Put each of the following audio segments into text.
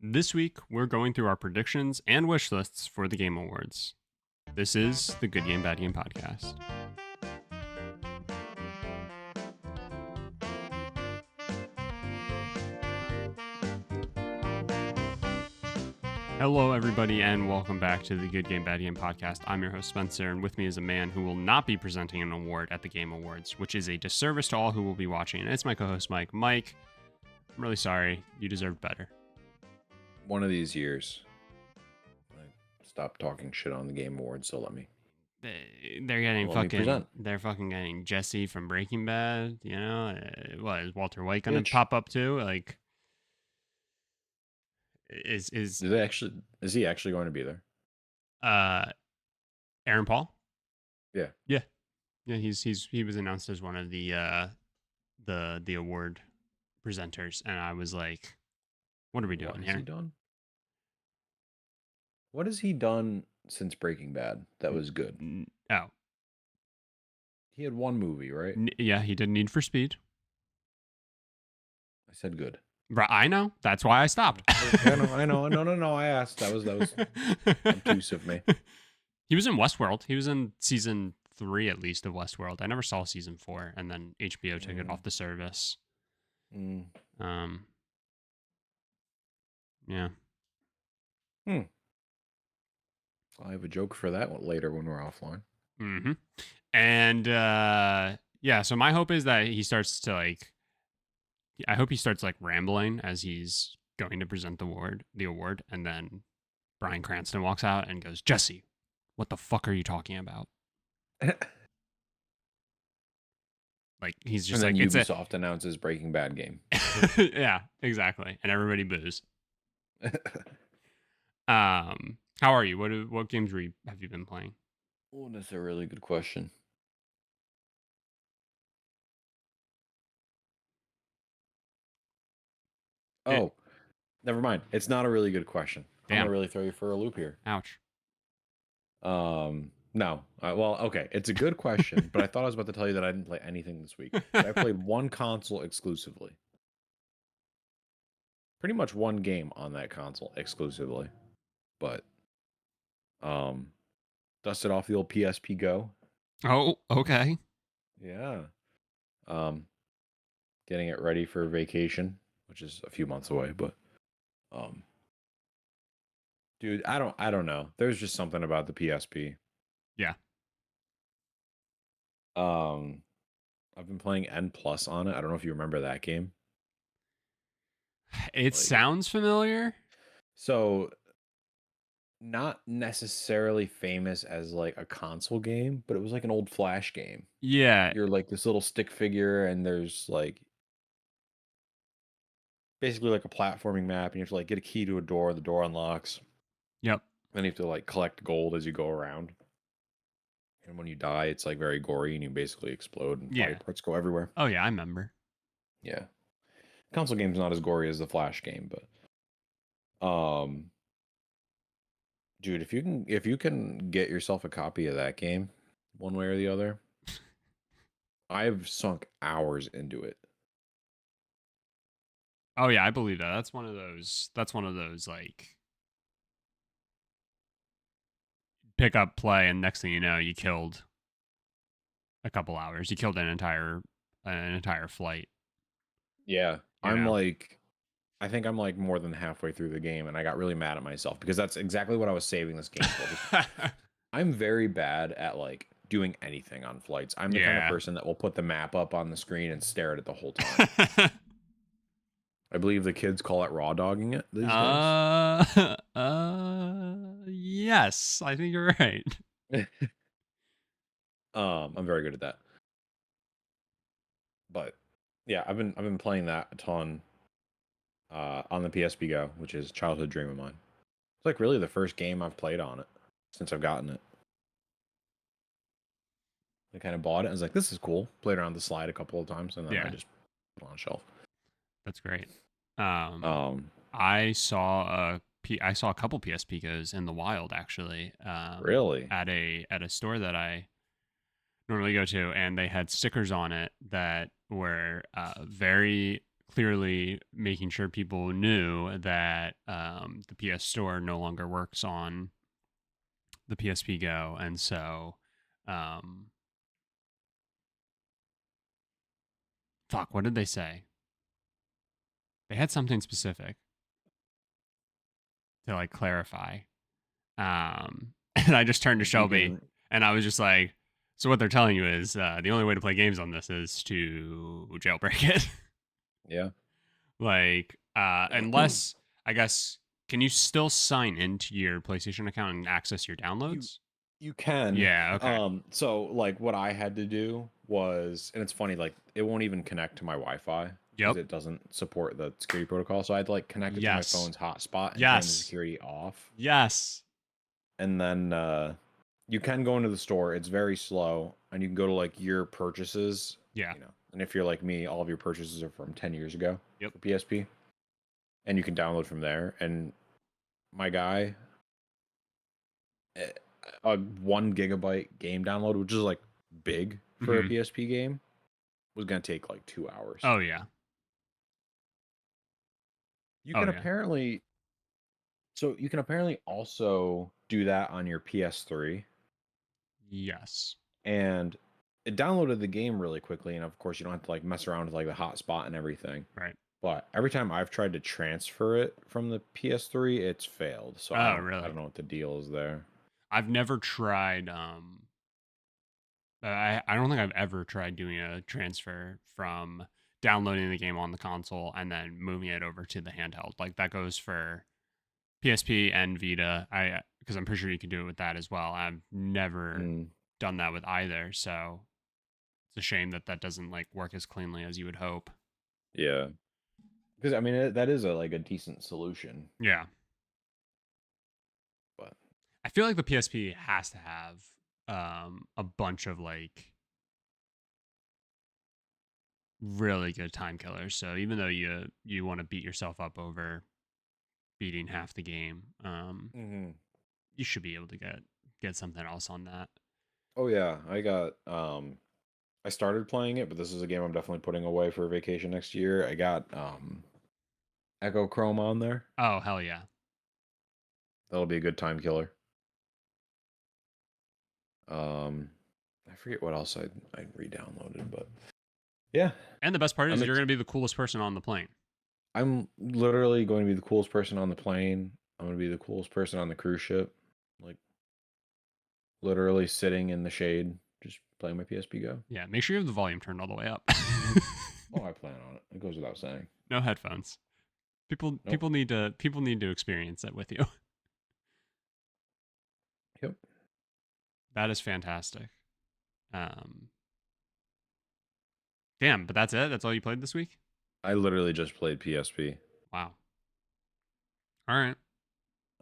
This week, we're going through our predictions and wish lists for the Game Awards. This is the Good Game, Bad Game podcast. Hello, everybody, and welcome back to the Good Game, Bad Game podcast. I'm your host, Spencer, and with me is a man who will not be presenting an award at the Game Awards, which is a disservice to all who will be watching. And it's my co-host, Mike. Mike, I'm really sorry. You deserved better. One of these years, I stop talking shit on the Game Awards, so let me. They're getting they're fucking getting Jesse from Breaking Bad, you know? What, is Walter White gonna pop up too? Like, is he actually going to be there? Aaron Paul? Yeah. He was announced as one of the award presenters, and I was like, what are we doing here? What has he done since Breaking Bad that was good? Oh. He had one movie, right? Yeah, he did Need for Speed. I said good. Right, I know. That's why I stopped. I know. No. I asked. That was obtuse of me. He was in Westworld. He was in season 3, at least, of Westworld. I never saw season 4, and then HBO took it off the service. Yeah. I'll have a joke for that one later when we're offline. Mm-hmm. And yeah, so my hope is that he starts to I hope he starts rambling as he's going to present the award, and then Bryan Cranston walks out and goes, "Jesse, what the fuck are you talking about?" He's just and then Ubisoft announces Breaking Bad game. Yeah, exactly, and everybody boos. How are you? What games have you been playing? Oh, that's a really good question. Oh, never mind. It's not a really good question. Damn. I'm gonna really throw you for a loop here. Ouch. No. Well, okay. It's a good question, but I thought I was about to tell you that I didn't play anything this week. I played one console exclusively. Pretty much one game on that console exclusively. But dusted off the old PSP Go. Oh, okay. Yeah. Getting it ready for vacation, which is a few months away, but dude, I don't know. There's just something about the PSP. Yeah. I've been playing N Plus on it. I don't know if you remember that game. It sounds familiar. So, not necessarily famous as a console game, but it was an old Flash game. Yeah. You're this little stick figure, and there's basically a platforming map, and you have to get a key to a door. The door unlocks. Yep. Then you have to collect gold as you go around. And when you die, it's very gory, and you basically explode, and body parts go everywhere. Oh yeah, I remember. Yeah, console game's not as gory as the Flash game, but dude, if you can get yourself a copy of that game, one way or the other, I've sunk hours into it. Oh yeah, I believe that. That's one of those pick up, play, and next thing you know, you killed a couple hours. You killed an entire flight. Yeah. I think I'm more than halfway through the game, and I got really mad at myself because that's exactly what I was saving this game for. I'm very bad at doing anything on flights. I'm the kind of person that will put the map up on the screen and stare at it the whole time. I believe the kids call it raw dogging it these days. Yes, I think you're right. I'm very good at that. But yeah, I've been playing that a ton on the PSP Go, which is a childhood dream of mine. It's really the first game I've played on it since I've gotten it. I kind of bought it. I was like, this is cool. Played around the slide a couple of times, and then I just put it on a shelf. That's great. I saw a couple PSP Go's in the wild, actually. Really? At a store that I normally go to, and they had stickers on it that were very, clearly making sure people knew that the PS Store no longer works on the PSP Go, and so um, fuck, what did they say? They had something specific to like clarify. And I just turned to Like you Shelby can, and I was just like, so what they're telling you is the only way to play games on this is to jailbreak it. yeah. Like, unless, I guess, can you still sign into your PlayStation account and access your You downloads? you can. Yeah, okay. So like what I had to do was, and it's funny, like it won't even connect to my Wi-Fi because Yep. it doesn't support the security protocol. So I had to like connect it to my Yes. phone's hotspot and turn the Yes. security off. Yes. And then you can go into the store. It's very slow, and you can go to like your purchases, Yeah. you know. And if you're like me, all of your purchases are from 10 years ago Yep. for PSP, and you can download from there. And my guy, eh, a 1 GB game download, which is like big for a Mm-hmm. PSP game, was gonna take like 2 hours. Oh, yeah. You Oh, can yeah. apparently, so you can apparently also do that on your PS3, Yes. and it downloaded the game really quickly. And of course, you don't have to like mess around with like the hotspot and everything. Right. But every time I've tried to transfer it from the PS3, it's failed. So Oh, I really? don't know what the deal is there. I've never tried I don't think I've ever tried doing a transfer from downloading the game on the console and then moving it over to the handheld. Like that goes for PSP and Vita. I because I'm pretty sure you can do it with that as well. I've never Mm, done that with either, so it's a shame that that doesn't like work as cleanly as you would hope. yeah, because I mean that is a like a decent solution, Yeah. but I feel like the PSP has to have a bunch of like really good time killers. So even though you want to beat yourself up over beating half the game, hmm. you should be able to get something else on that. Oh yeah, I got I started playing it, but this is a game I'm definitely putting away for vacation next year. I got Echo Chrome on there. Oh hell yeah! That'll be a good time killer. Um, I forget what else I re-downloaded, but yeah, And the best part is I'm you're ex- gonna be the coolest person on the plane. I'm literally going to be the coolest person on the plane. I'm going to be the coolest person on the cruise ship. Like literally sitting in the shade, just playing my PSP Go. Yeah, make sure you have the volume turned all the way up. Oh, I plan on it. It goes without saying. No headphones. People Nope. people need to experience it with you. Yep. That is fantastic. Um, damn, but that's it. That's all you played this week. I literally just played PSP. Wow. All right.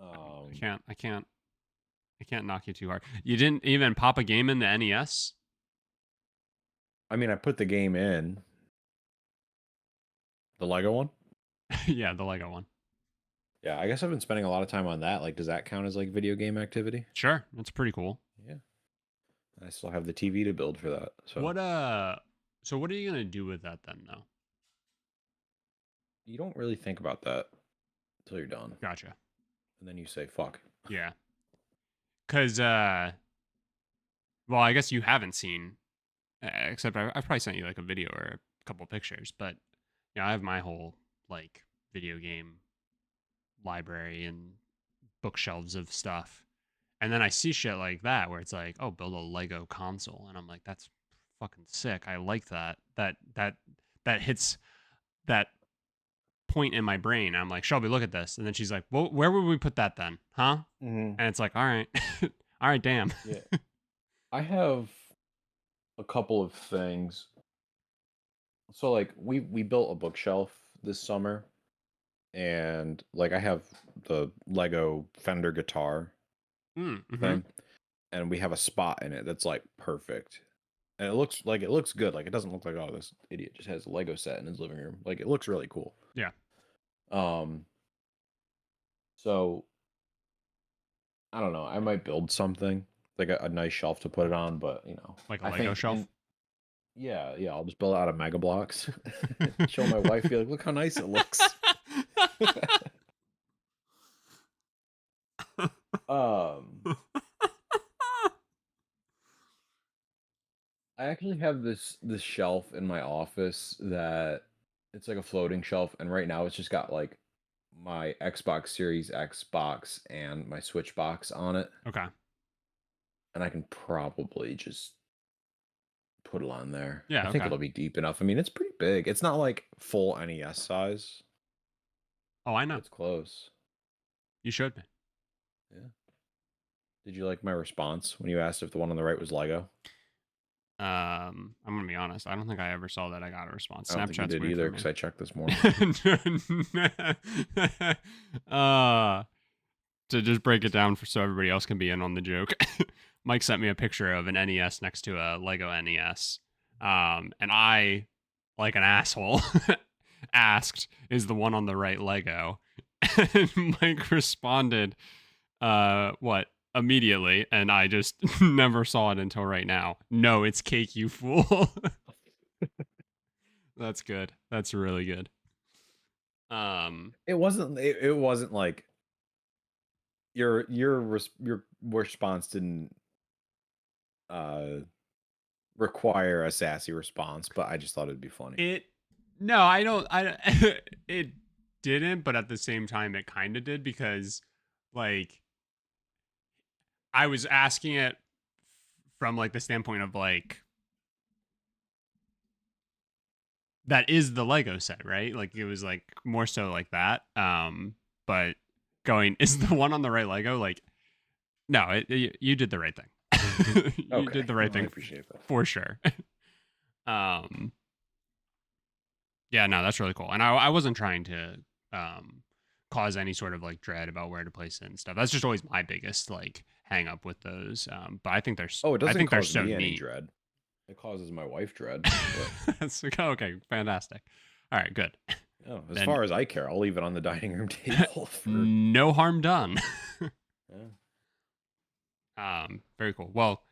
I Um, can't. I can't. I can't knock you too hard. You didn't even pop a game in the NES. I mean, I put the game in the Lego one. Yeah, the Lego one. Yeah, I guess I've been spending a lot of time on that. Like, does that count as like video game activity? Sure, that's pretty cool. Yeah. I still have the TV to build for that. So What so what are you gonna do with that then though? you don't really think about that until you're done. Gotcha. And then you say, fuck. Yeah. Cause well, I guess you haven't seen except I've probably sent you like a video or a couple pictures, but yeah, I have my whole like video game library and bookshelves of stuff. And then I see shit like that where it's like, oh, build a Lego console. And I'm like, that's fucking sick. I like that. That hits that point in my brain. I'm like, Shelby, look at this. And then she's like, well, where would we put that then? Huh? Mm-hmm. And it's like, all right. All right, damn. Yeah. I have a couple of things. So like we built a bookshelf this summer, and like I have the Lego Fender guitar Mm-hmm. thing, and we have a spot in it that's like perfect. And it looks good. Like it doesn't look like, oh, this idiot just has a Lego set in his living room. Like it looks really cool. Yeah. Um so I don't know. I might build something like a nice shelf to put it on, but Like a I Lego think shelf. Yeah. I'll just build it out of Mega Blocks. Show my wife, be like, look how nice it looks. um, I actually have this shelf in my office that it's like a floating shelf, and right now it's just got like my Xbox Series X box and my Switch box on it, Okay. and I can probably just put it on there. I Yeah. think Okay. it'll be deep enough. I mean, it's pretty big. It's not like full NES size, Oh, I but know. it's close. You showed me. Yeah. Did you like my response when you asked if the one on the right was Lego? I'm gonna be honest. I don't think I ever saw that I got a response. I don't think you Snapchat's did weird for either because me. I checked this morning. uh, to just break it down for so everybody else can be in on the joke. Mike sent me a picture of an NES next to a Lego NES. And I, like an asshole, asked, "Is the one on the right Lego?" And Mike responded, what? Immediately, and I just never saw it until right now. No, it's cake, you fool. That's good. That's really good. It wasn't like your response didn't uh require a sassy response, but I just thought it'd be funny. It no, I don't. I it didn't, but at the same time, it kind of did because, like, I was asking it from like the standpoint of like that is the Lego set, right? Like it was like more so like that. But going is the one on the right Lego? Like no, you did the right thing. You Okay, did the well, right I thing appreciate that. for sure. um, yeah, no, that's really cool. And I wasn't trying to um cause any sort of like dread about where to place it and stuff. That's just always my biggest like hang up with those. But Oh, it I doesn't think they're cause so me any neat. dread. It causes my wife dread. But That's okay, fantastic. All right, good. oh, as Then far as I care, I'll leave it on the dining room table for. no harm done. Yeah. Very cool. Well,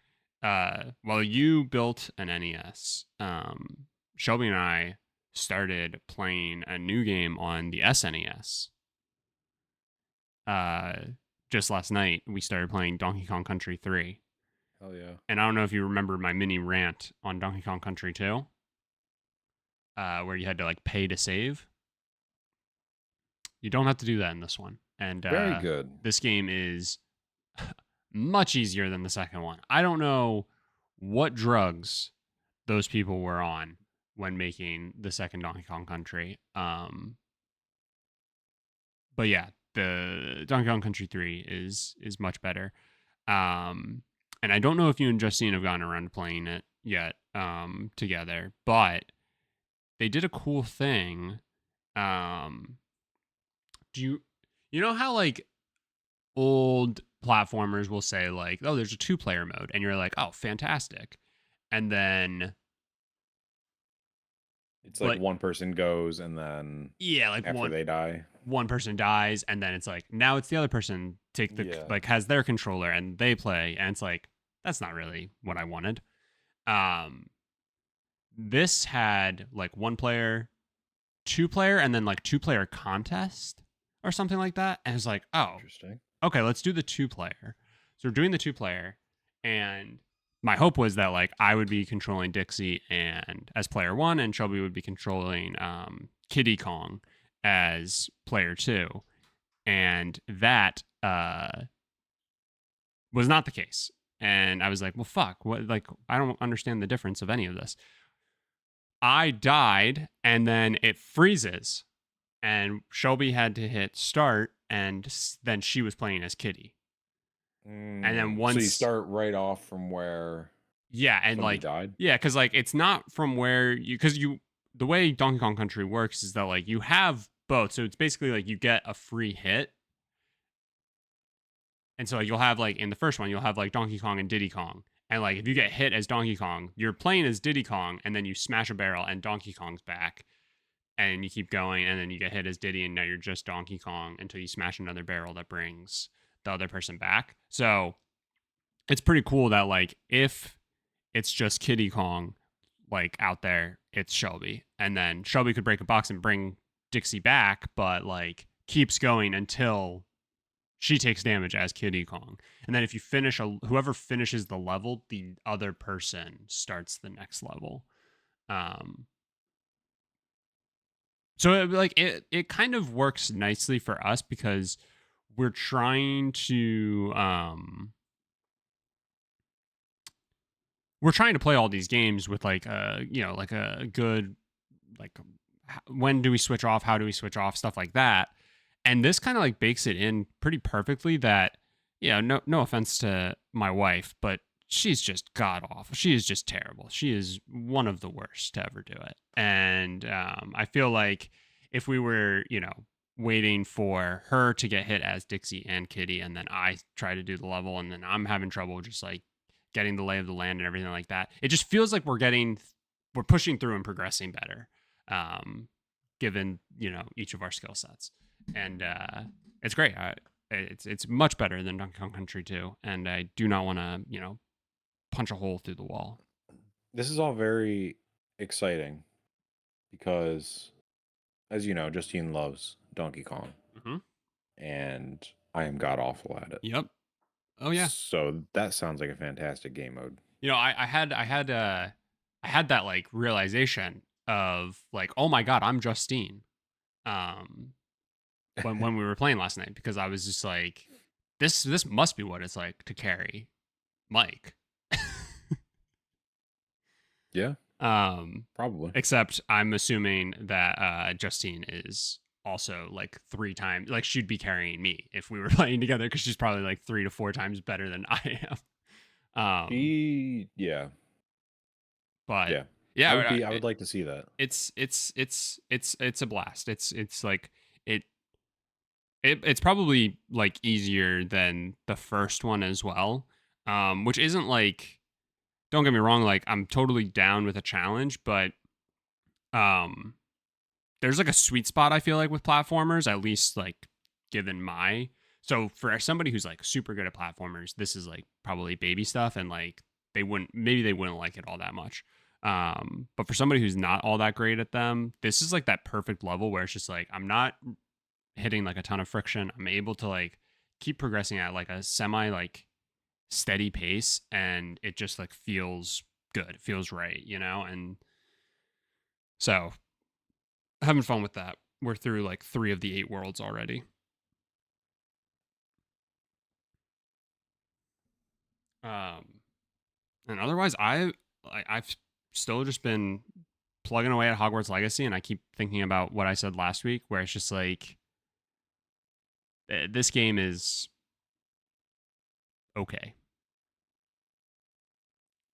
while you built an NES, Shelby and I started playing a new game on the SNES. Uh, just last night we started playing Donkey Kong Country 3. Hell yeah. And I don't know if you remember my mini rant on Donkey Kong Country 2, where you had to like pay to save. You don't have to do that in this one. And Very good. this game is much easier than the second one. I don't know what drugs those people were on when making the second Donkey Kong Country. But yeah, the Donkey Kong Country 3 is much better. And I don't know if you and Justine have gotten around to playing it yet together, but they did a cool thing. Do you know how like old platformers will say like, "Oh, there's a two-player mode," and you're like, "Oh, fantastic," and then It's like but one person goes and then yeah, like after they die. one person dies, and then it's like now it's the other person take the Yeah. like has their controller and they play, and it's like that's not really what I wanted. Um, this had like one player, two player, and then like two-player contest or something like that, and it's like, oh, Interesting. okay, let's do the two-player. So we're doing the two-player, and my hope was that like I would be controlling Dixie and as player one, and Shelby would be controlling Kiddy Kong as player two, and that was not the case. And I was like, well, fuck, what? Like, I don't understand the difference of any of this. I died, and then it freezes, and Shelby had to hit start, and then she was playing as Kitty. And then So you once, start right off from where yeah, and somebody like, died? yeah, because like it's not from where because the way Donkey Kong Country works is that like you have both, so it's basically like you get a free hit, and so like, you'll have like in the first one you'll have like Donkey Kong and Diddy Kong, and like if you get hit as Donkey Kong, you're playing as Diddy Kong, and then you smash a barrel and Donkey Kong's back, and you keep going, and then you get hit as Diddy, and now you're just Donkey Kong until you smash another barrel that brings the other person back. So it's pretty cool that like if it's just Kiddy Kong, like out there, it's Shelby. And then Shelby could break a box and bring Dixie back, but like keeps going until she takes damage as Kiddy Kong. And then if you finish whoever finishes the level, the other person starts the next level. So it kind of works nicely for us because we're trying to play all these games with like like a good like when do we switch off, how do we switch off, stuff like that. And this kind of like bakes it in pretty perfectly that no offense to my wife, but she's just god awful. She is just terrible. She is one of the worst to ever do it. And I feel like if we were waiting for her to get hit as Dixie and Kitty, and then I try to do the level, and then I'm having trouble just like getting the lay of the land and everything like that, it just feels like we're pushing through and progressing better, given each of our skill sets. And it's great. It's much better than Donkey Kong Country 2, and I do not want to punch a hole through the wall. This is all very exciting because, as you know, Justine loves Donkey Kong, and I am god awful at it. Yep. Oh yeah. So that sounds like a fantastic game mode. I had that like realization of like, oh my god, I'm Justine. When we were playing last night, because I was just like, this must be what it's like to carry Mike. Yeah. Probably. Except I'm assuming that Justine is also like 3 times, like she'd be carrying me if we were playing together, because she's probably like 3 to 4 times better than I am. Yeah. But yeah, I would like to see that. It's a blast. It's like it's probably like easier than the first one as well. Which isn't like, don't get me wrong, like I'm totally down with a challenge, but there's like a sweet spot I feel like with platformers, at least like given so for somebody who's like super good at platformers, this is like probably baby stuff, and like they wouldn't like it all that much. But for somebody who's not all that great at them, this is like that perfect level where it's just like I'm not hitting like a ton of friction. I'm able to like keep progressing at like a semi like steady pace, and it just like feels good. It feels right, and so having fun with that. We're through like 3 of the 8 worlds already. And otherwise I've still just been plugging away at Hogwarts Legacy, and I keep thinking about what I said last week, where it's just like this game is okay.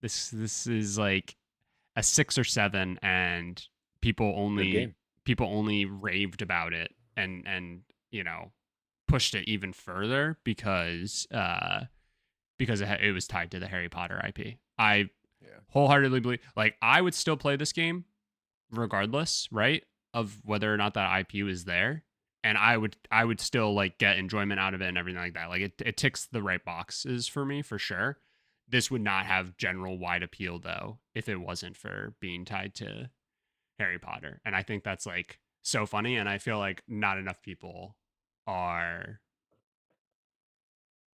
This is like a 6 or 7, and people only raved about it and pushed it even further because it was tied to the Harry Potter IP. I wholeheartedly believe, like, I would still play this game regardless, right, of whether or not that IP was there, and I would still like get enjoyment out of it and everything like that. Like it ticks the right boxes for me for sure. This would not have general wide appeal though if it wasn't for being tied to Harry Potter. And I think that's like so funny, and I feel like not enough people are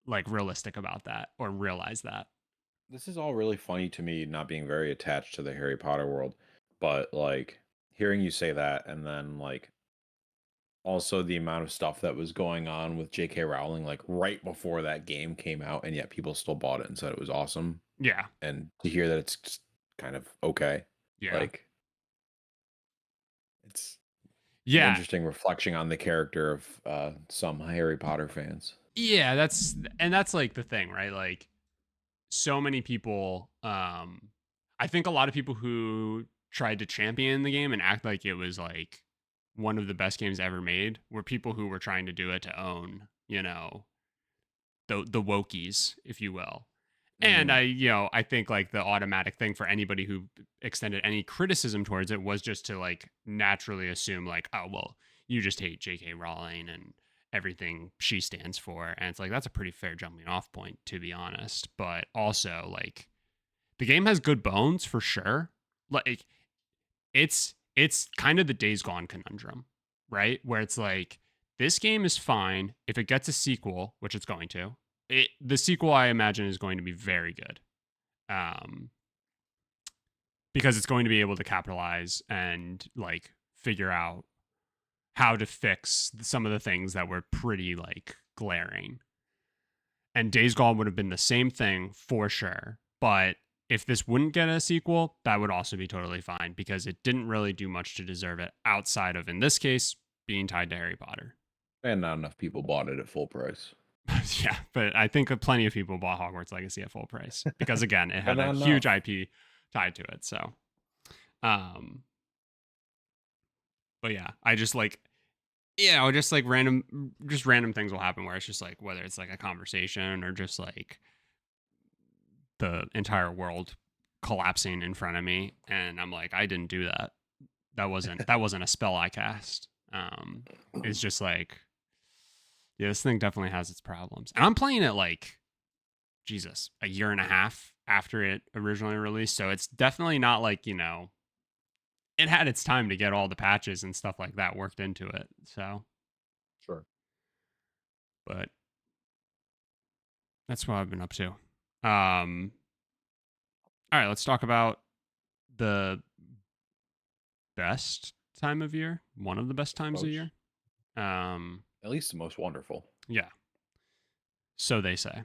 like realistic about that or realize that. This is all really funny to me, not being very attached to the Harry Potter world, but like hearing you say that, and then like also the amount of stuff that was going on with J.K. Rowling like right before that game came out, and yet people still bought it and said it was awesome. Yeah. And to hear that it's just kind of okay. Yeah. Like it's an interesting reflection on the character of some Harry Potter fans. Yeah, that's like the thing, right? Like so many people, I think a lot of people who tried to champion the game and act like it was like one of the best games ever made were people who were trying to do it to own, the wokies, if you will. And I think like the automatic thing for anybody who extended any criticism towards it was just to like naturally assume like, oh, well, you just hate J.K. Rowling and everything she stands for. And it's like, that's a pretty fair jumping off point, to be honest. But also like the game has good bones for sure. like it's kind of the Days Gone conundrum, right? Where it's like this game is fine if it gets a sequel, which it's going to. The sequel I imagine is going to be very good. Um because it's going to be able to capitalize and like figure out how to fix some of the things that were pretty like glaring. And Days Gone would have been the same thing for sure. But if this wouldn't get a sequel, that would also be totally fine because it didn't really do much to deserve it outside of, in this case, being tied to Harry Potter. And not enough people bought it at full price. Yeah, but I think plenty of people bought Hogwarts Legacy at full price because, again, it had a huge IP tied to it. So, but yeah, I just like, just like random things will happen where it's just like whether it's like a conversation or just like the entire world collapsing in front of me, and I'm like, I didn't do that. That wasn't a spell I cast. It's just like, yeah, this thing definitely has its problems, and I'm playing it like, Jesus, a year and a half after it originally released, so it's definitely not like, it had its time to get all the patches and stuff like that worked into it. So, sure. But that's what I've been up to. All right, let's talk about the best time of year. One of the best times of year. At least the most wonderful. Yeah. So they say.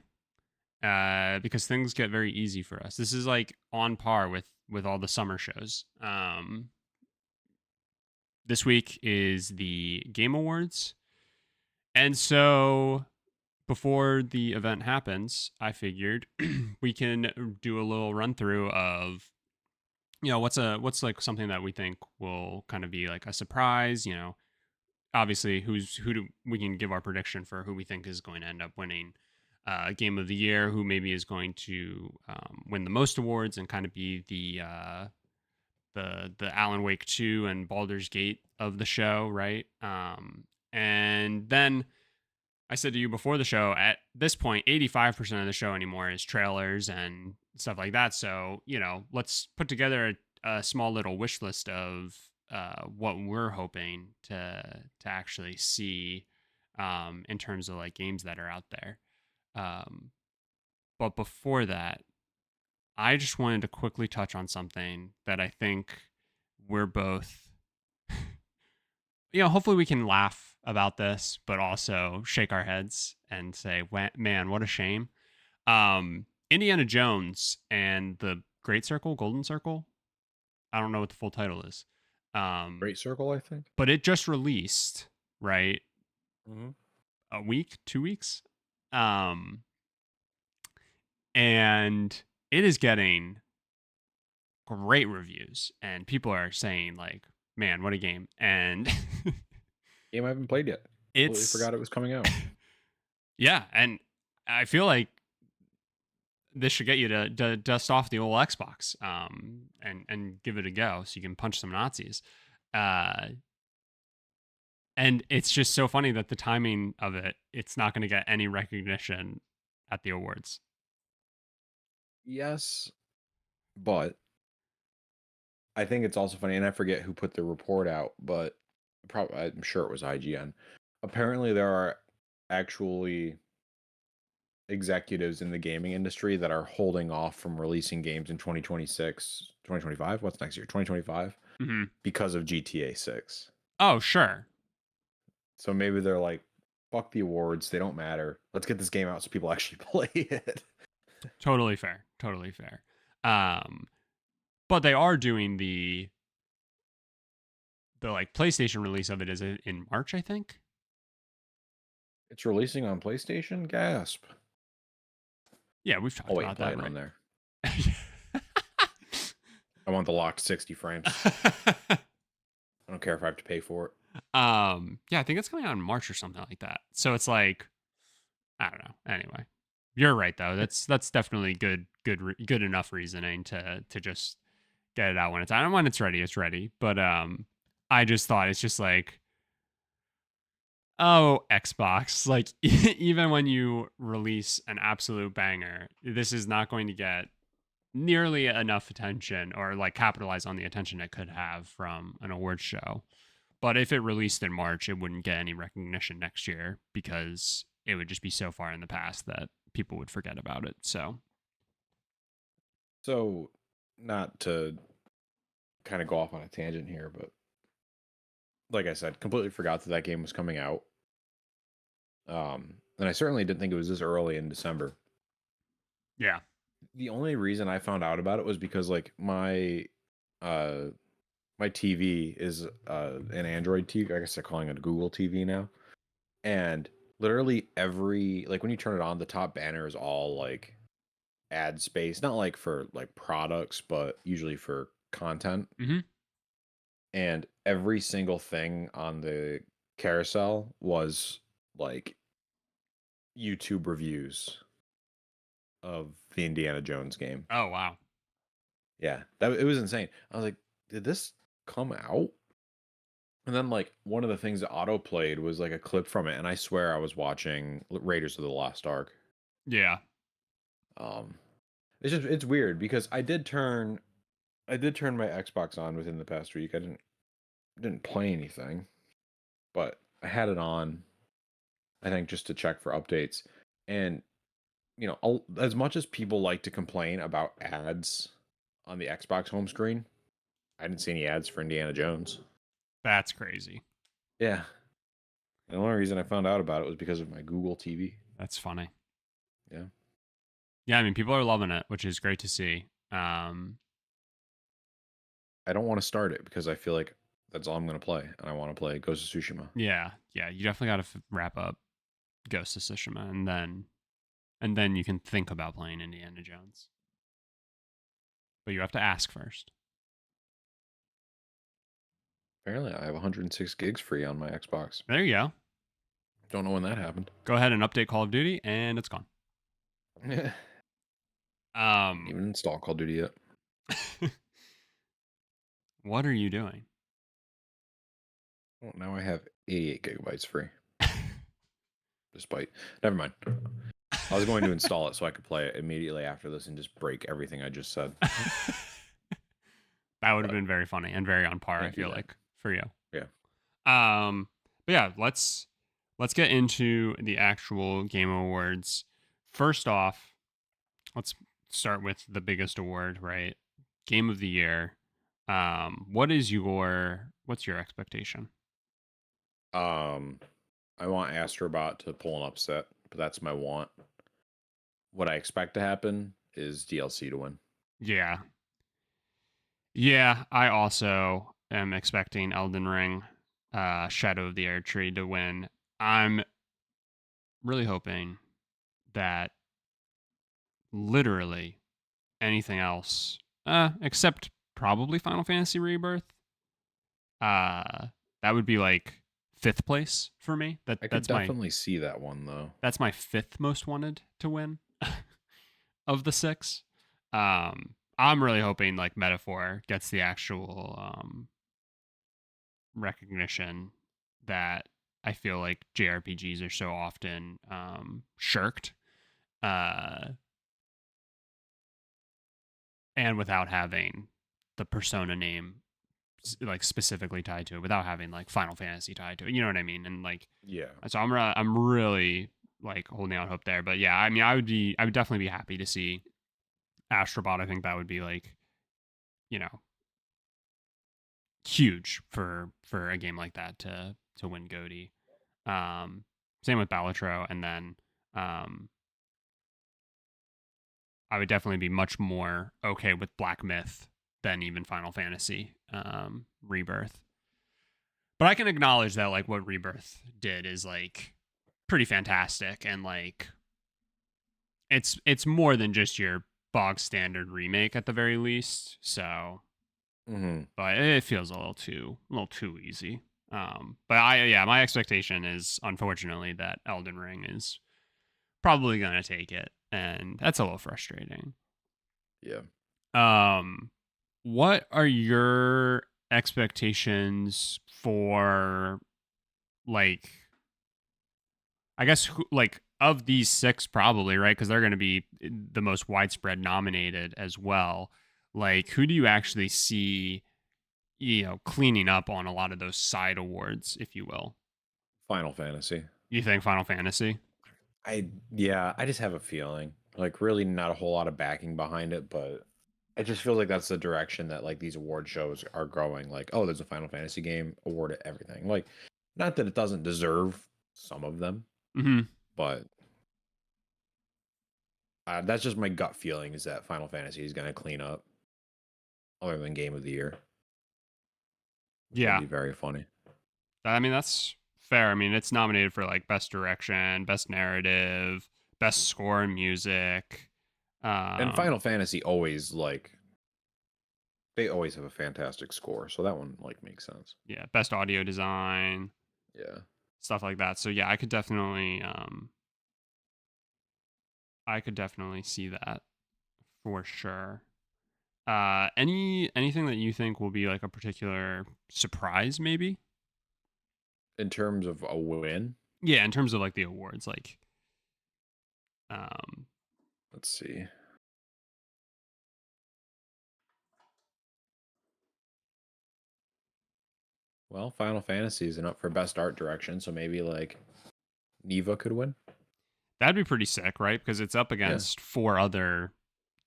Because things get very easy for us. This is like on par with all the summer shows. This week is the Game Awards. And so before the event happens, I figured we can do a little run through of, what's like something that we think will kind of be like a surprise, obviously we can give our prediction for who we think is going to end up winning game of the year, who maybe is going to win the most awards and kind of be the Alan Wake 2 and Baldur's Gate of the show, right? And then I said to you before the show, at this point, 85% of the show anymore is trailers and stuff like that. So, let's put together a small little wish list of what we're hoping to actually see in terms of like games that are out there. But before that, I just wanted to quickly touch on something that I think we're both, hopefully we can laugh about this, but also shake our heads and say, man, what a shame. Indiana Jones and the Golden Circle. I don't know what the full title is. Great Circle, I think. But it just released, right? Mm-hmm. A week, 2 weeks. And it is getting great reviews, and people are saying like, man, what a game. And game I haven't played yet. Completely forgot it was coming out. Yeah, and I feel like this should get you to dust off the old Xbox and give it a go so you can punch some Nazis. And it's just so funny that the timing of it's not going to get any recognition at the awards. Yes, but I think it's also funny, and I forget who put the report out, but I'm sure it was IGN. Apparently, there are actually executives in the gaming industry that are holding off from releasing games in 2026, 2025. What's next year? 2025, because of GTA 6. Oh, sure. So maybe they're like, fuck the awards, they don't matter. Let's get this game out so people actually play it. Totally fair. But they are doing the like PlayStation release of it is in March, I think. It's releasing on PlayStation? Gasp. Yeah, we've talked about that. On there. I want the locked 60 frames. I don't care if I have to pay for it. Yeah, I think it's coming out in March or something like that. So it's like, I don't know. Anyway, you're right though. That's definitely good enough reasoning to just get it out when it's out. And when it's ready, it's ready. But I just thought it's just like, oh, Xbox, like even when you release an absolute banger, this is not going to get nearly enough attention or like capitalize on the attention it could have from an awards show. But if it released in March, it wouldn't get any recognition next year because it would just be so far in the past that people would forget about it. So, not to kind of go off on a tangent here, but like I said, completely forgot that game was coming out. And I certainly didn't think it was this early in December. Yeah. The only reason I found out about it was because like my TV is an Android TV. I guess they're calling it a Google TV now. And literally every like when you turn it on, the top banner is all like ad space, not like for like products, but usually for content. Mm-hmm. And every single thing on the carousel was like YouTube reviews of the Indiana Jones game. Oh, wow. Yeah, that it was insane. I was like, did this come out? And then like one of the things that auto played was like a clip from it, and I swear I was watching Raiders of the Lost Ark. Yeah. Um, it's weird because I did turn my Xbox on within the past week. I didn't play anything, but I had it on. I think just to check for updates, and as much as people like to complain about ads on the Xbox home screen, I didn't see any ads for Indiana Jones. That's crazy. Yeah. And the only reason I found out about it was because of my Google TV. That's funny. Yeah. Yeah, I mean, people are loving it, which is great to see. I don't want to start it because I feel like that's all I'm going to play, and I want to play Ghost of Tsushima. Yeah, you definitely got to wrap up Ghost of Tsushima, and then you can think about playing Indiana Jones. But you have to ask first. Apparently, I have 106 gigs free on my Xbox. There you go. Don't know when that happened. Go ahead and update Call of Duty, and it's gone. Yeah. Didn't even install Call of Duty yet. What are you doing? Well, now I have 88 gigabytes free. Despite, never mind. I was going to install it so I could play it immediately after this and just break everything I just said. That would have been very funny and very on par, I feel like, for you. Yeah. But yeah, let's get into the actual Game Awards. First off, let's start with the biggest award, right? Game of the Year. What's your expectation? I want Astrobot to pull an upset, but that's my want. What I expect to happen is DLC to win. Yeah. Yeah, I also am expecting Elden Ring, Shadow of the Air Tree to win. I'm really hoping that literally anything else, except probably Final Fantasy Rebirth, that would be like 5th place for me. I could definitely see that one though. That's my 5th most wanted to win of the 6. I'm really hoping like Metaphor gets the actual recognition that I feel like JRPGs are so often shirked, and without having the Persona name like specifically tied to it, without having like Final Fantasy tied to it. You know what I mean? And like, yeah. So I'm really like holding out hope there. But yeah, I mean, I would definitely be happy to see Astrobot. I think that would be like, huge for a game like that to win GOTY. Same with Balatro, and then I would definitely be much more okay with Black Myth than even Final Fantasy Rebirth. But I can acknowledge that like what Rebirth did is like pretty fantastic, and like it's more than just your bog standard remake at the very least. So, but it feels a little too easy. But my expectation is unfortunately that Elden Ring is probably gonna take it, and that's a little frustrating. Yeah. What are your expectations for, like, I guess like of these six, probably, right? Because they're going to be the most widespread nominated as well. Like, who do you actually see, cleaning up on a lot of those side awards, if you will? Final Fantasy. You think Final Fantasy? Yeah, I just have a feeling. Like really not a whole lot of backing behind it, but it just feels like that's the direction that like these award shows are going. Like, oh, there's a Final Fantasy game, award it everything. Like, not that it doesn't deserve some of them, Mm-hmm. but that's just my gut feeling is that Final Fantasy is going to clean up, other than Game of the Year, which would Yeah. be very funny. I mean, that's fair. I mean, it's nominated for like best direction, best narrative, best score and music. And Um, Final Fantasy always like they always have a fantastic score, so that one like makes sense. yeah, best audio design, Yeah. stuff like that. So yeah, I could definitely see that for sure. Anything that you think will be like a particular surprise, maybe? In terms of a win, Yeah, in terms of like the awards, like um, let's see. Well, Final Fantasy isn't up for best art direction, so maybe like Neva could win. that'd be pretty sick, right? Because it's up Yeah, against four other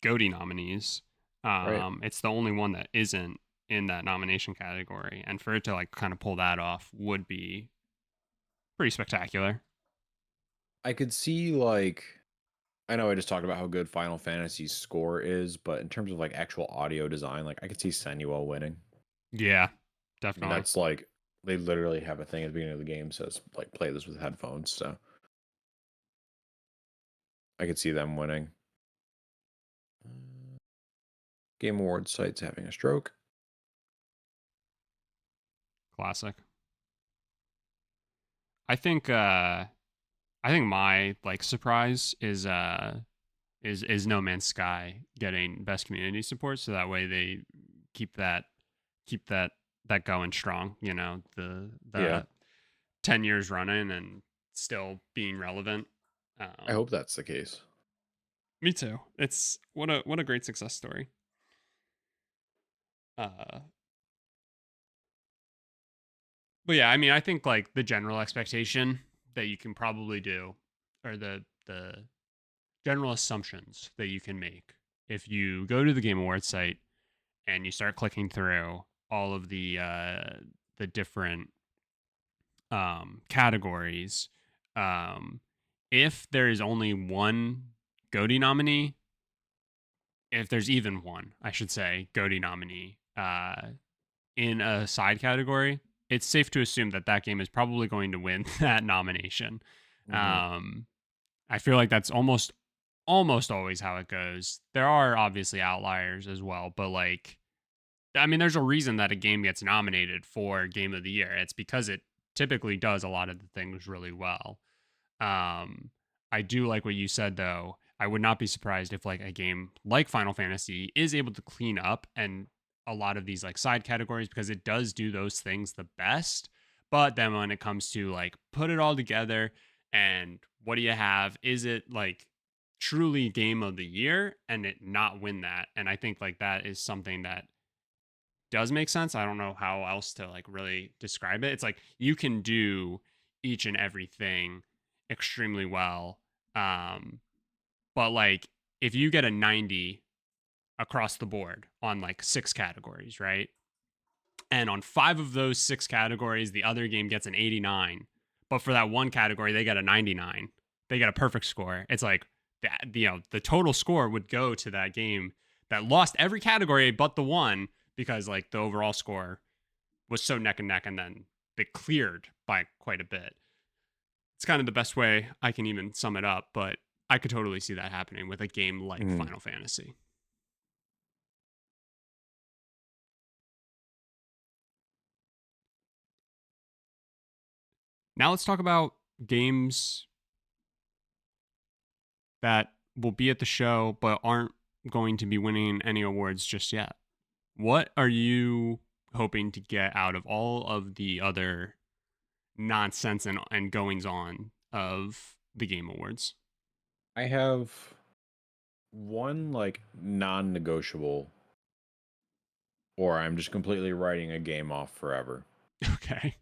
Goaty nominees. right. It's the only one that isn't in that nomination category, and for it to like kind of pull that off would be pretty spectacular. I could see like I know I just talked about how good Final Fantasy's score is, but in terms of like actual audio design, like I could see Senua winning. Yeah, I mean, definitely. that's like they literally have a thing at the beginning of the game says like play this with headphones, so I could see them winning. Game Awards site's having a stroke. Classic. I think I think my like surprise is No Man's Sky getting best community support, so that way they keep that keep that that going strong. Yeah, The 10 years running and still being relevant. I Um, hope that's the case. Me too. It's what a great success story. Uh, but yeah, I mean, I think like the general expectation that you can probably do, or the general assumptions that you can make if you go to the Game Awards site and you start clicking through all of the different categories. Um, if there is only one Goaty nominee, if there's even one, I should say, Goaty nominee in a side category, it's safe to assume that that game is probably going to win that nomination. Hmm. Um, I feel like that's almost always how it goes. There are obviously outliers as well, but like I mean, there's a reason that a game gets nominated for Game of the Year. It's because it typically does a lot of the things really well. Um, I do like what you said though. I would not be surprised if like a game like Final Fantasy is able to clean up and a lot of these like side categories because it does do those things the best. But then when it comes to like put it all together and what do you have? Is it like truly game of the year and it not win that? And I think like that is something that does make sense. I don't know how else to like really describe it. It's like you can do each and everything extremely well. Um, but like if you get a 90 across the board on like six categories, right? And on five of those six categories, the other game gets an 89. But for that one category, they get a 99. They get a perfect score. It's like that, the total score would go to that game that lost every category but the one because like the overall score was so neck and neck and then they cleared by quite a bit. It's kind of the best way I can even sum it up, but I could totally see that happening with a game like Hmm. Final Fantasy. Now let's talk about games that will be at the show but aren't going to be winning any awards just yet. What are you hoping to get out of all of the other nonsense and goings on of the Game Awards? I have one like non-negotiable, or I'm just completely writing a game off forever. Okay.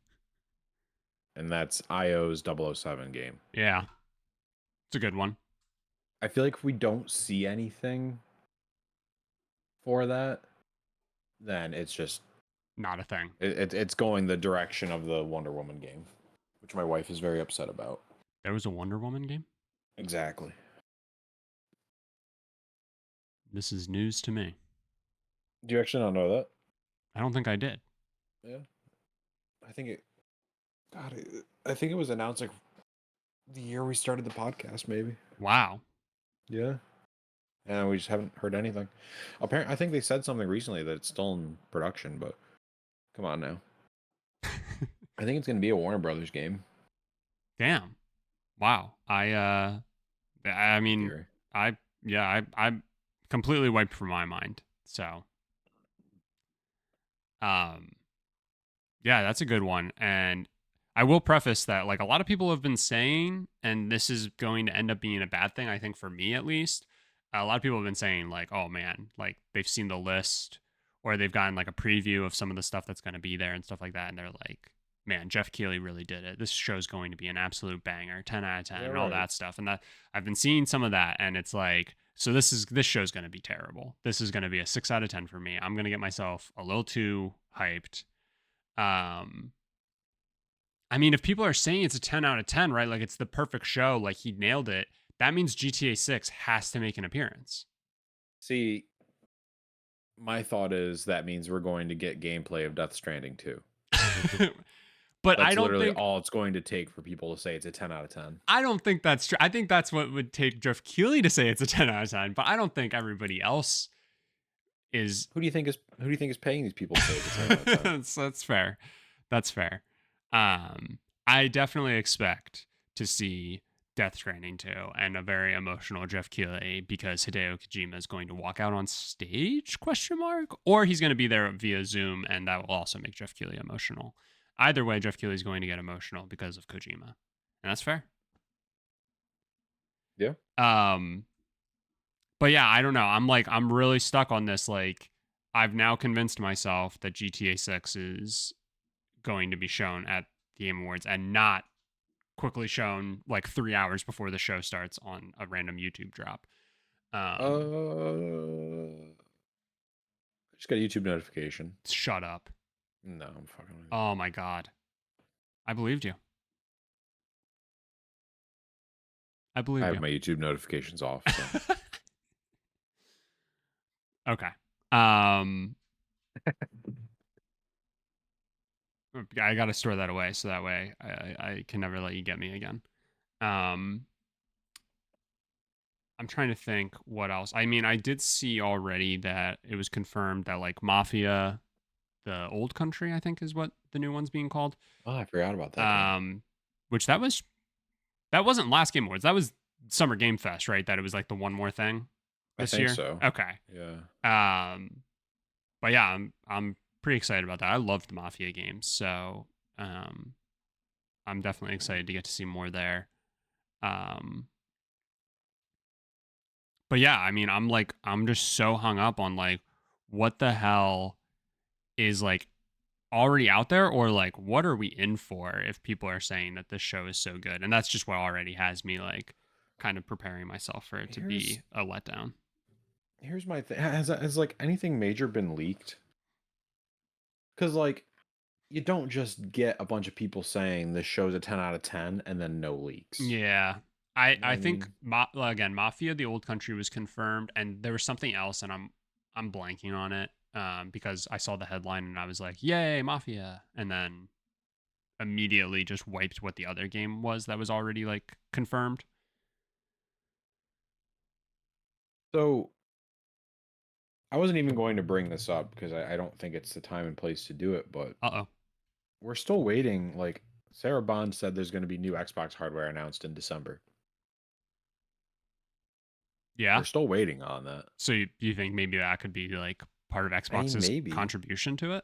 And that's IO's 007 game. Yeah. It's a good one. I feel like if we don't see anything for that, then it's just Not a thing. it's going the direction of the Wonder Woman game, which my wife is very upset about. There was a Wonder Woman game? Exactly. This is news to me. Do you actually not know that? I don't think I did. Yeah. I think it. God, I think it was announced like the year we started the podcast, maybe. Wow. Yeah. And we just haven't heard anything. Apparently, I think they said something recently that it's still in production, but come on now. I think it's going to be a Warner Brothers game. Damn. Wow. I mean, Theory. I'm completely wiped from my mind. So, yeah, that's a good one. And I will preface that, like, a lot of people have been saying, and this is going to end up being a bad thing, I think, for me at least. A lot of people have been saying, like, oh man, like they've seen the list or they've gotten like a preview of some of the stuff that's going to be there and stuff like that. And they're like, man, Jeff Keighley really did it. This show's going to be an absolute banger, 10 out of 10, Yeah, and all right. that stuff. And that I've been seeing some of that, and it's like, so this show's going to be terrible. This is going to be a 6 out of 10 for me. I'm going to get myself a little too hyped. I mean, if people are saying it's a 10 out of 10, right? Like it's the perfect show, like he nailed it. That means GTA 6 has to make an appearance. See, my thought is that means we're going to get gameplay of Death Stranding too. But That's I don't literally think all it's going to take for people to say it's a 10 out of 10. I don't think that's true. I think that's what would take Jeff Keighley to say it's a 10 out of 10, but I don't think everybody else is. Who do you think is paying these people to say it's a 10 out of 10? That's fair. That's fair. I definitely expect to see Death Stranding 2 and a very emotional Jeff Keighley because Hideo Kojima is going to walk out on stage, question mark, or he's going to be there via Zoom, and that will also make Jeff Keighley emotional. Either way, Jeff Keighley is going to get emotional because of Kojima, and that's fair. Yeah. But yeah, I don't know. I'm really stuck on this. Like, I've now convinced myself that GTA 6 is going to be shown at the Game Awards and not quickly shown like 3 hours before the show starts on a random YouTube drop. I just got a YouTube notification. Shut up. No, I'm fucking with you. Oh my god. I believed you. I believed I have you. my YouTube notifications off. So. Okay. I got to store that away so that way I can never let you get me again. I'm trying to think what else. I mean, I did see already that it was confirmed that like Mafia, the Old Country, I think is what the new one's being called. Oh, I forgot about that. Which that wasn't last Game Awards. That was Summer Game Fest, right? That it was like the one more thing this I think year. so. Okay. Yeah. But yeah, I'm pretty excited about that. I love the Mafia games, so I'm definitely excited to get to see more there. But yeah, I mean, I'm just so hung up on like what the hell is like already out there, or like what are we in for if people are saying that this show is so good. And that's just what already has me like kind of preparing myself for it to be a letdown. Here's my thing. Has like anything major been leaked? Because like you don't just get a bunch of people saying this show's a 10 out of 10 and then no leaks. Yeah. I think again, Mafia the Old Country was confirmed, and there was something else, and I'm blanking on it because I saw the headline and I was like, "Yay, Mafia!" and then immediately just wiped what the other game was that was already like confirmed. So I wasn't even going to bring this up because I don't think it's the time and place to do it, but we're still waiting. Like Sarah Bond said there's going to be new Xbox hardware announced in December. Yeah. We're still waiting on that. So you think maybe that could be like part of Xbox's contribution to it?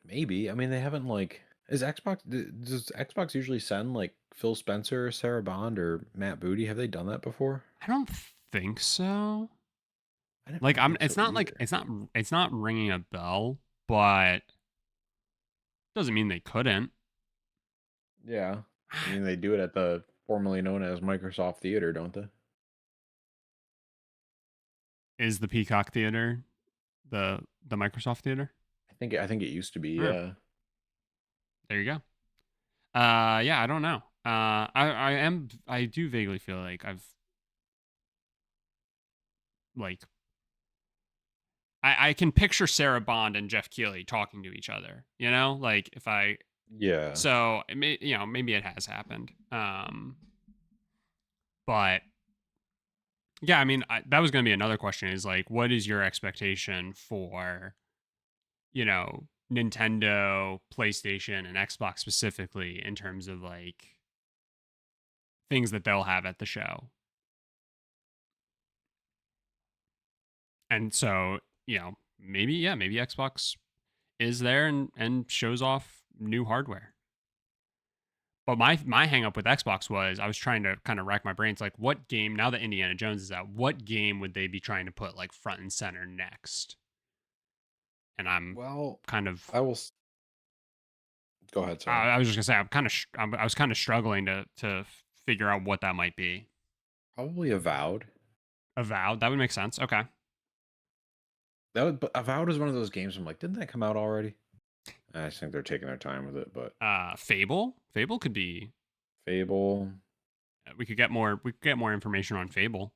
Maybe. I mean, they haven't like Does Xbox usually send like Phil Spencer, or Sarah Bond, or Matt Booty? Have they done that before? I don't think so. I Like don't think it's so not like either. it's not ringing a bell, but doesn't mean they couldn't. Yeah. I mean, they do it at the formerly known as Microsoft Theater, don't they? Is the Peacock Theater the Microsoft Theater? I think it used to be, Yeah, yeah. there you go. Yeah, I don't know. I do vaguely feel like I've like I can picture Sarah Bond and Jeff Keighley talking to each other. You know, like if I Yeah. so it may, maybe it has happened. But yeah, I mean that was going to be another question. Is like, what is your expectation for Nintendo, PlayStation, and Xbox specifically in terms of like things that they'll have at the show? And so, maybe Xbox is there and shows off new hardware. But my hang up with Xbox was I was trying to kind of rack my brains like what game now that Indiana Jones is out, what game would they be trying to put like front and center next? And I'm Well, kind of I will. Go ahead, sorry. I was just gonna say I was kind of struggling to figure out what that might be. Probably Avowed. Avowed, that would make sense. Okay. But Avowed is one of those games I'm like, didn't that come out already? I just think they're taking their time with it, but Fable could be. Fable. We could get more information on Fable.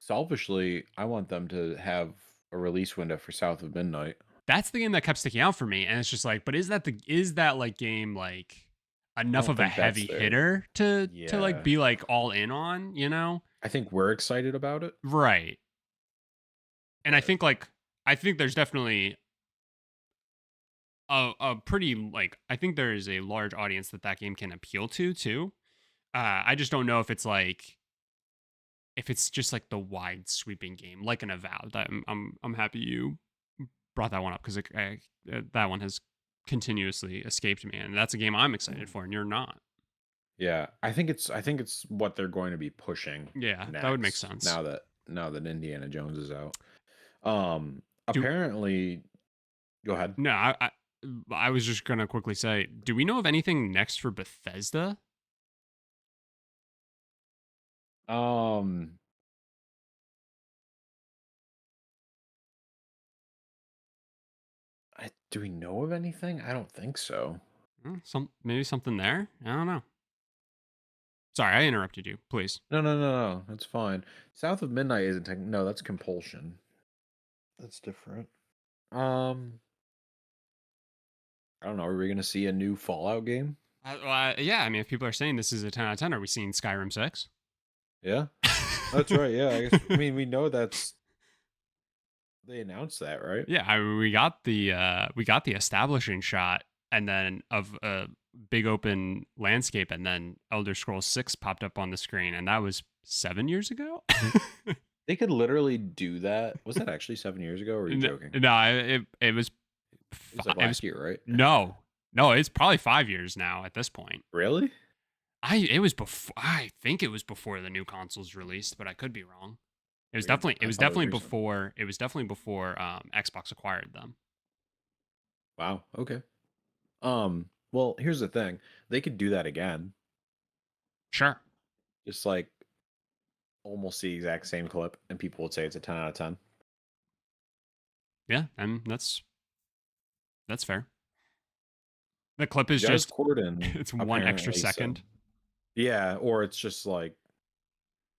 Selfishly, I want them to have a release window for South of Midnight. That's the game that kept sticking out for me, and it's just like, but is that like game like I enough don't of a think that's heavy their. hitter to like Yeah. be like all in on, I think we're excited about it, Right. And but I think there's definitely a pretty like I think there is a large audience that game can appeal to too. I just don't know if it's just like the wide sweeping game like an Avowed. I'm happy you brought that one up because that one has continuously escaped me, and that's a game I'm excited for, and you're not. yeah, I think it's what they're going to be pushing Yeah, that would make next sense. now that Indiana Jones is out. Do Apparently, go ahead. no, I was just gonna quickly say, do we know of anything next for Bethesda? Um, do we know of anything? I don't think so. Maybe something there. I don't know. Sorry, I interrupted you. Please. No, no, no, no. That's fine. South of Midnight isn't no, that's Compulsion. That's different. Um, I don't know. Are we gonna see a new Fallout game? Yeah, I mean, if people are saying this is a 10 out of 10, are we seeing Skyrim 6? Yeah, that's right. Yeah, I guess. I mean, we know that's they announced that, right? Yeah, we got the establishing shot, and then of a big open landscape, and then Elder Scrolls 6 popped up on the screen, and that was 7 years ago. They could literally do that. Was that actually 7 years ago? Or are you No, joking? it was It was like it was last year, right? no, no, it's probably 5 years now at this point. Really? I think it was before the new consoles released, but I could be wrong. Weird. It I was thought it was definitely recent. before Xbox acquired them. Wow. Okay. Well, here's the thing. They could do that again. Sure. Just like almost the exact same clip, and people would say it's a 10 out of 10. Yeah, and that's fair. The clip is Jez just Corden it's one extra apparently said, second. yeah, or it's just like,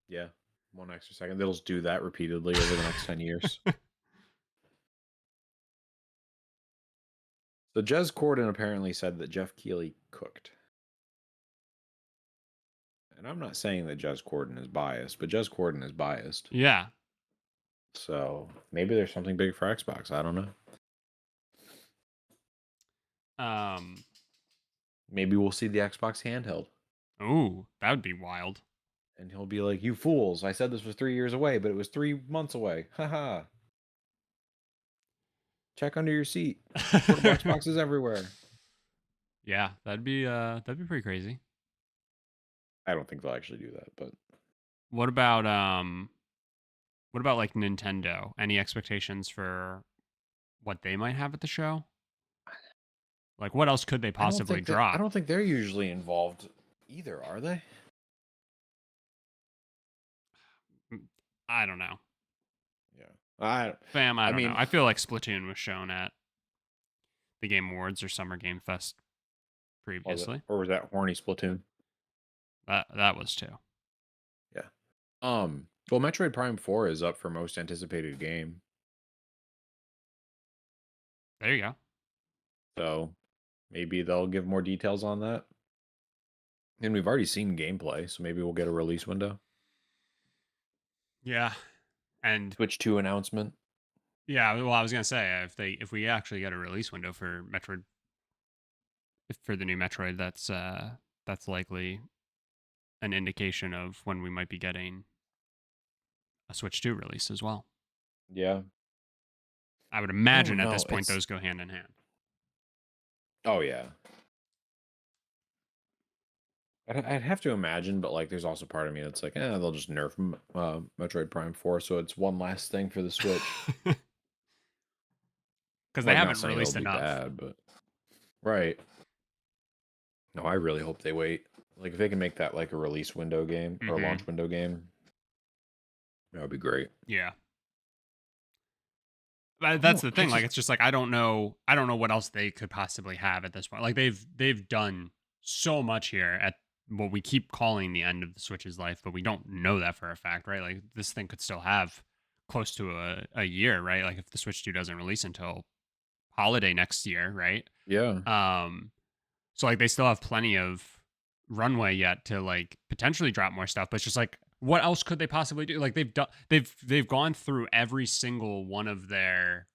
yeah, one extra second. They'll just do that repeatedly over the next 10 years. So Jez Corden apparently said that Jeff Keighley cooked. And I'm not saying that Jez Corden is biased, but Jez Corden is biased. Yeah. So maybe there's something big for Xbox. I don't know. Maybe we'll see the Xbox handheld. Ooh, that would be wild. And he'll be like, "You fools! I said this was 3 years away, but it was 3 months away. Haha! Check under your seat. Portable Xboxes everywhere." Yeah, that'd be pretty crazy. I don't think they'll actually do that, but What about what about like Nintendo? Any expectations for what they might have at the show? Like what else could they possibly I drop? don't think they're usually involved either, are they? Mm, I don't know. Yeah. I Fam, I I don't know. mean, I feel like Splatoon was shown at the Game Awards or Summer Game Fest was it previously. or was that horny Splatoon? That was too. Yeah. Well, Metroid Prime 4 is up for most anticipated game. There you go. So maybe they'll give more details on that. And we've already seen gameplay, so maybe we'll get a release window. Yeah. And Switch 2 announcement. yeah, well, I was gonna say if we actually get a release window for Metroid for the new Metroid, that's likely an indication of when we might be getting a Switch 2 release as well. Yeah. I would I imagine don't at know. this point It's those go hand in hand. oh yeah. I'd have to imagine, but like, there's also part of me that's like, they'll just nerf Metroid Prime 4, so it's one last thing for the Switch. Because they Like, not haven't saying it'll released be enough. bad, but right. No, I really hope they wait. Like, if they can make that like a release window game or a Hmm. launch window game, that would be great. Yeah. I But don't that's know. the I thing. Like, just it's just like I don't know what else they could possibly have at this point. Like they've done so much here at what we keep calling the end of the Switch's life, but we don't know that for a fact, right? Like this thing could still have close to a year, right? Like if the Switch 2 doesn't release until holiday next year, right? yeah. Um, so like they still have plenty of runway yet to like potentially drop more stuff, but it's just like what else could they possibly do? Like they've gone through every single one of their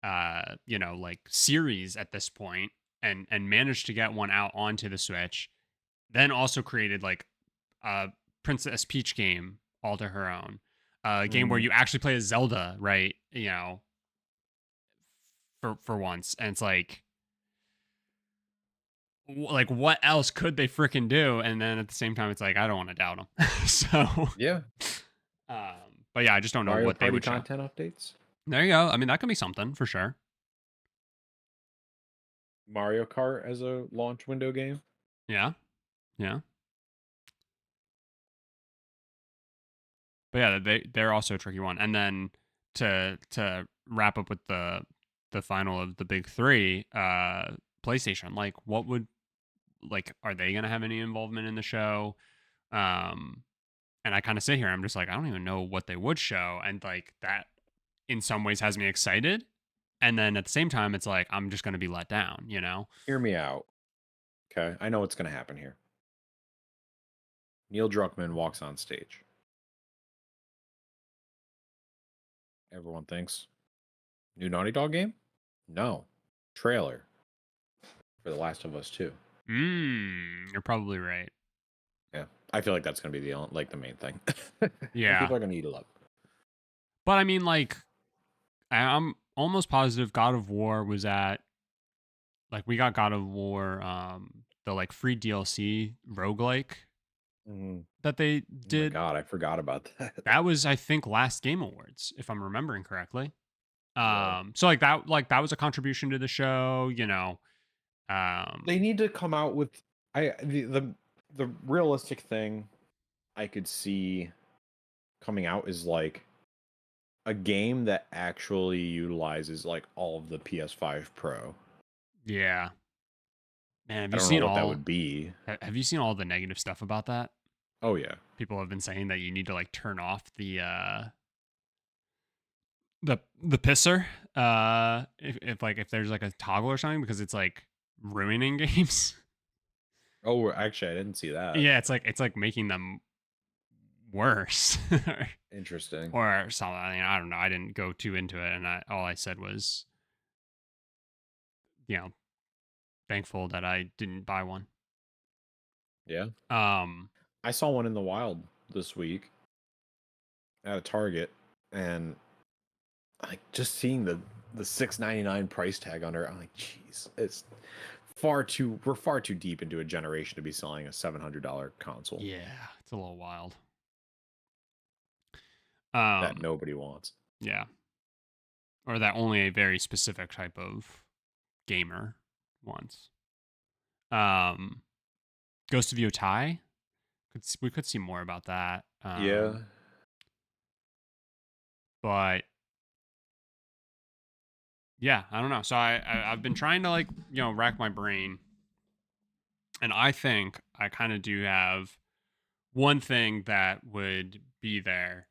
like series at this point and managed to get one out onto the Switch. Then also created like a Princess Peach game all to her own. A game where Mhm. you actually play as Zelda, right? For once. And it's like what else could they freaking do? And then at the same time, it's like I don't want to doubt them. So, Yeah. but yeah, I just don't know Mario what they Party would show. content updates. There you go. I mean, that could be something for sure. Mario Kart as a launch window game. Yeah, yeah. But yeah, they're also a tricky one. And then to wrap up with the final of the big three, PlayStation. Like, what would like are they gonna have any involvement in the show? Um, and I kind of sit here, I'm just like, I don't even know what they would show, and like that in some ways has me excited, and then at the same time, it's like I'm just gonna be let down, you know? Hear me out. Okay. I know what's going to happen here. Neil Druckmann walks on stage. Everyone thinks, new Naughty Dog game? No. Trailer for The Last of Us 2. You're probably right. Yeah. I feel like that's going to be the main thing. And Yeah, people are going to eat it up. but I mean, like, I'm almost positive God of War was at like we got God of War, the like free DLC roguelike Mhm. that they Oh my did. god, I forgot about that. That was, I think, last Game Awards, if I'm remembering correctly. Yeah. So like that was a contribution to the show. They Um, need to come out with the realistic thing I could see coming out is like a game that actually utilizes like all of the PS5 Pro. yeah, man, I don't know what that would be. have you seen all the negative stuff about that? Oh yeah. People have been saying that you need to like turn off the pisser if there's like a toggle or something because it's like ruining games. Oh, actually, I didn't see that. Yeah, it's like making them worse Interesting. or something. I don't know. I didn't go too into it, and all I said was, you know, thankful that I didn't buy one. Yeah. Um, I saw one in the wild this week at a Target, and like just seeing the $6.99 price tag under. I'm like, jeez, it's we're far too deep into a generation to be selling a $700 console. Yeah, it's a little wild. That nobody wants. Yeah. Or that only a very specific type of gamer wants. Ghost of Yotai. We could see more about that. Yeah. But yeah, I don't know. So I've been trying to like, rack my brain. And I think I kind of do have one thing that would be there.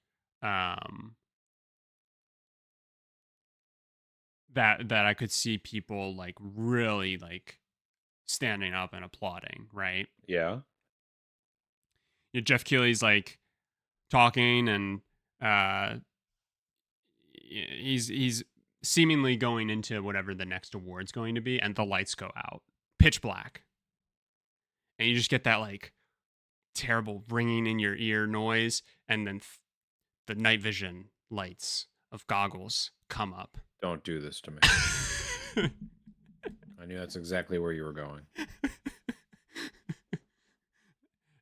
That I could see people like really like standing up and applauding, right? Yeah. Jeff Keighley's like talking and uh he's seemingly going into whatever the next award's going to be, and the lights go out, pitch black, and you just get that like terrible ringing in your ear noise, and then the night vision lights of goggles come up. Don't do this to me. I knew that's exactly where you were going.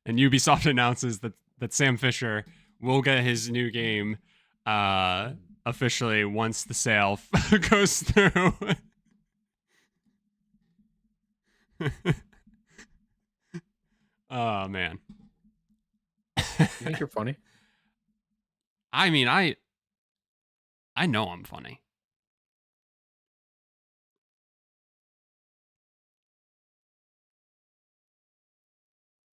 And Ubisoft announces that Sam Fisher will get his new game officially once the sale goes through. Oh man. You think you're funny? I mean, I know I'm funny.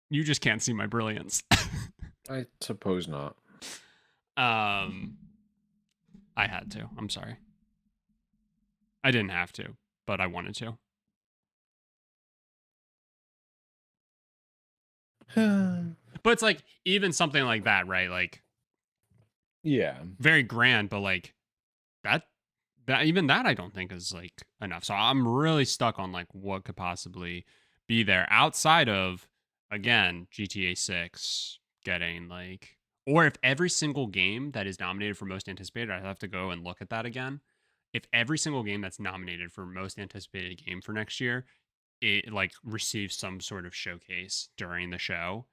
You just can't see my brilliance. I suppose not. I had to. I'm sorry. I didn't have to, but I wanted to. But it's like even something like that, right? Like, yeah, very grand, but like that even that I don't think is like enough. So I'm really stuck on like what could possibly be there outside of, again, GTA 6 getting like, or if every single game that is nominated for most anticipated, I have to go and look at that again. If every single game that's nominated for most anticipated game for next year, it like receives some sort of showcase during the show,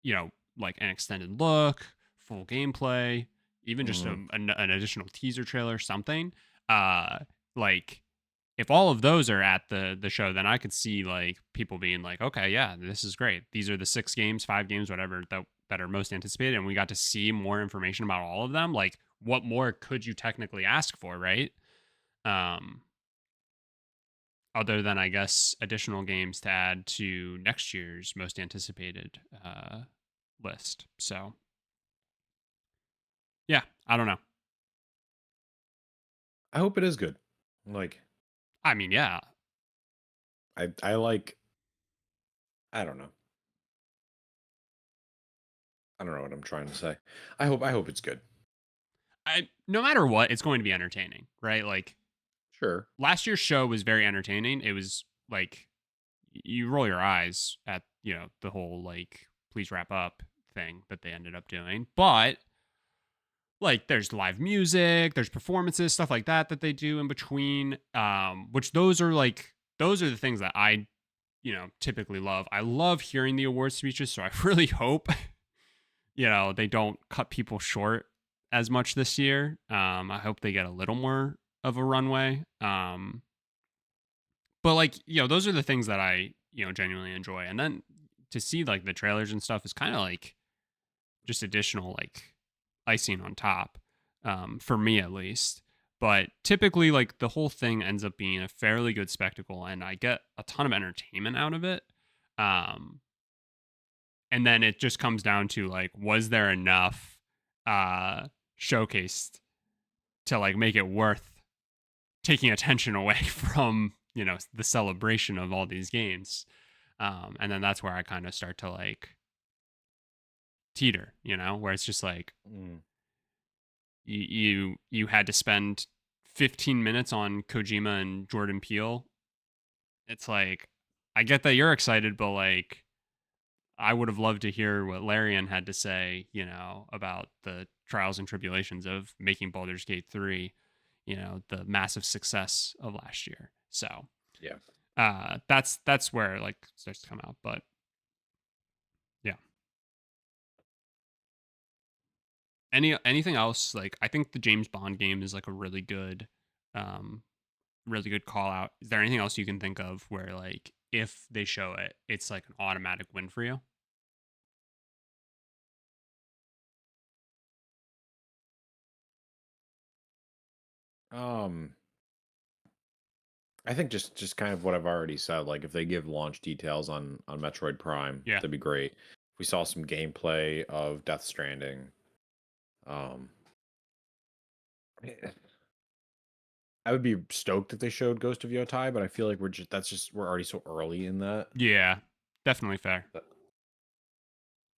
like an extended look, full gameplay, even just an additional teaser trailer, something. Like if all of those are at the show, then I could see like people being like, okay, yeah, this is great. These are the 6 games, 5 games, whatever that are most anticipated, and we got to see more information about all of them. Like, what more could you technically ask for, right? Other than, I guess, additional games to add to next year's most anticipated list. So, yeah, I don't know. I hope it is good. Like, I mean, yeah. I like. I don't know. I don't know what I'm trying to say. I hope it's good. No matter what, it's going to be entertaining, right? Like, sure. Last year's show was very entertaining. It was like you roll your eyes at the whole like please wrap up thing that they ended up doing, but like there's live music, there's performances, stuff like that they do in between, which those are the things that I typically love. I love hearing the award speeches, so I really hope they don't cut people short as much this year. I hope they get a little more of a runway. But like, those are the things that I genuinely enjoy. And then to see like the trailers and stuff is kind of like just additional like icing on top, for me at least. But typically, like the whole thing ends up being a fairly good spectacle, and I get a ton of entertainment out of it. And then it just comes down to like, was there enough showcased to like make it worth taking attention away from the celebration of all these games? And then that's where I kind of start to like teeter, where it's just like you had to spend 15 minutes on Kojima and Jordan Peele. It's like, I get that you're excited, but like I would have loved to hear what Larian had to say, about the trials and tribulations of making Baldur's Gate 3, the massive success of last year. So Yeah. that's where like it starts to come out. But yeah. Anything else? Like I think the James Bond game is like a um really good call out. Is there anything else you can think of where like if they show it, it's like an automatic win for you? Um, I think just kind of what I've already said. Like if they give launch details on Metroid Prime, Yeah. that'd be great. If we saw some gameplay of Death Stranding, um, eh, I would be stoked if they showed Ghost of Yotai, but I feel like we're already so early in that. Yeah. Definitely fair. But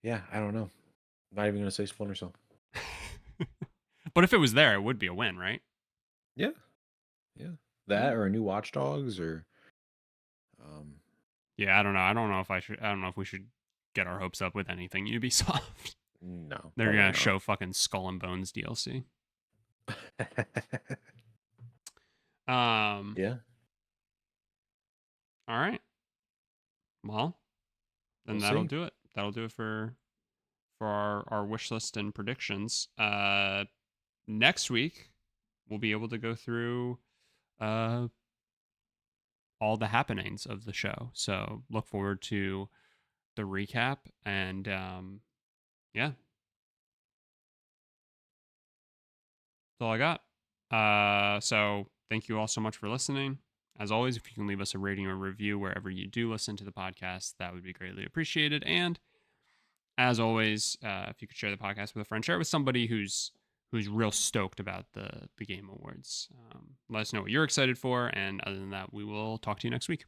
yeah, I don't know. Not even gonna say Splinter Cell. But if it was there, it would be a win, right? Yeah, yeah. That or a new Watch Dogs or um Yeah, I don't know. I don't know if we should get our hopes up with anything Ubisoft. no, They're probably gonna not. show fucking Skull and Bones DLC. Um. Yeah, All right. Well, then we'll that'll see. do it. That'll do it for our wish list and predictions. Next week we'll be able to go through uh all the happenings of the show. So look forward to the recap and yeah, that's all I got. So thank you all so much for listening. As always, if you can leave us a rating or review wherever you do listen to the podcast, that would be greatly appreciated. And as always, if you could share the podcast with a friend, share it with somebody who's real stoked about the game awards. Let us know what you're excited for, and other than that, we will talk to you next week.